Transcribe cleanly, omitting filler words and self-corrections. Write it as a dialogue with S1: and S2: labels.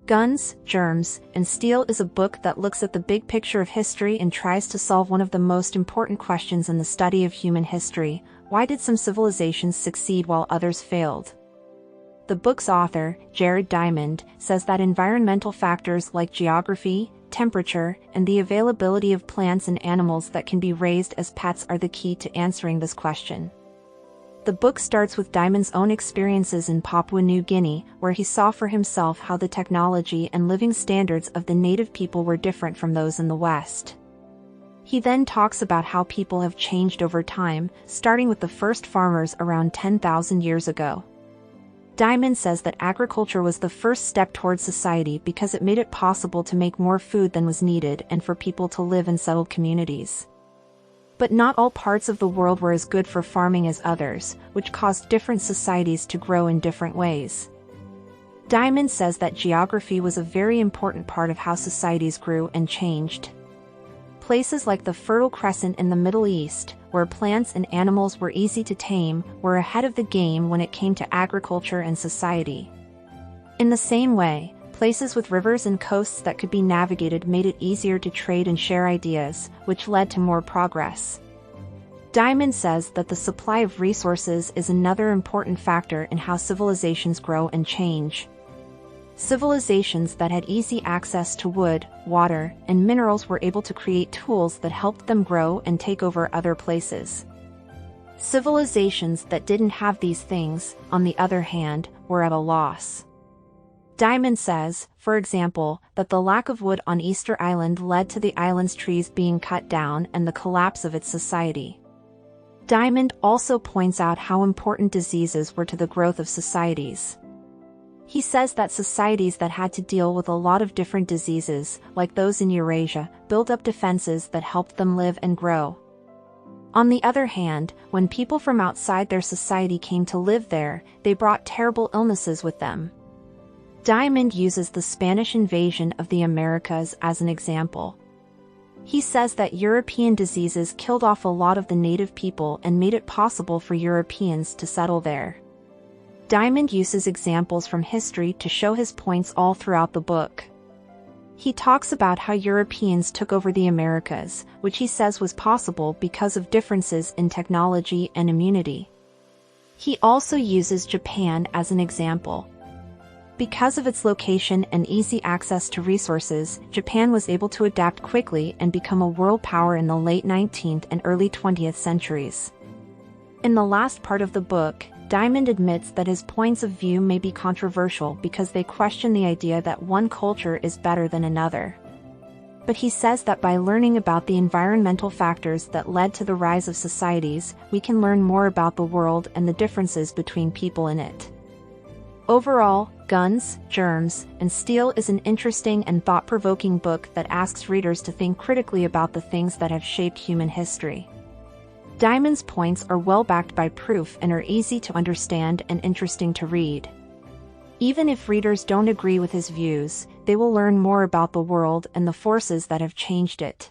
S1: Guns, Germs, and Steel is a book that looks at the big picture of history and tries to solve one of the most important questions in the study of human history: why did some civilizations succeed while others failed? The book's author, Jared Diamond, says that environmental factors like geography, temperature, and the availability of plants and animals that can be raised as pets are the key to answering this question. The book starts with Diamond's own experiences in Papua New Guinea, where he saw for himself how the technology and living standards of the native people were different from those in the West. He then talks about how people have changed over time, starting with the first farmers around 10,000 years ago. Diamond says that agriculture was the first step towards society because it made it possible to make more food than was needed and for people to live in settled communities. But not all parts of the world were as good for farming as others, which caused different societies to grow in different ways. Diamond says that geography was a very important part of how societies grew and changed. Places like the Fertile Crescent in the Middle East, where plants and animals were easy to tame, were ahead of the game when it came to agriculture and society. In the same way, places with rivers and coasts that could be navigated made it easier to trade and share ideas, which led to more progress. Diamond says that the supply of resources is another important factor in how civilizations grow and change. Civilizations that had easy access to wood, water, and minerals were able to create tools that helped them grow and take over other places. Civilizations that didn't have these things, on the other hand, were at a loss. Diamond says, for example, that the lack of wood on Easter Island led to the island's trees being cut down and the collapse of its society. Diamond also points out how important diseases were to the growth of societies. He says that societies that had to deal with a lot of different diseases, like those in Eurasia, built up defenses that helped them live and grow. On the other hand, when people from outside their society came to live there, they brought terrible illnesses with them. Diamond uses the Spanish invasion of the Americas as an example. He says that European diseases killed off a lot of the native people and made it possible for Europeans to settle there. Diamond uses examples from history to show his points all throughout the book. He talks about how Europeans took over the Americas, which he says was possible because of differences in technology and immunity. He also uses Japan as an example. Because of its location and easy access to resources, Japan was able to adapt quickly and become a world power in the late 19th and early 20th centuries. In the last part of the book, Diamond admits that his points of view may be controversial because they question the idea that one culture is better than another. But he says that by learning about the environmental factors that led to the rise of societies, we can learn more about the world and the differences between people in it. Overall, Guns, Germs, and Steel is an interesting and thought-provoking book that asks readers to think critically about the things that have shaped human history. Diamond's points are well backed by proof and are easy to understand and interesting to read. Even if readers don't agree with his views, they will learn more about the world and the forces that have changed it.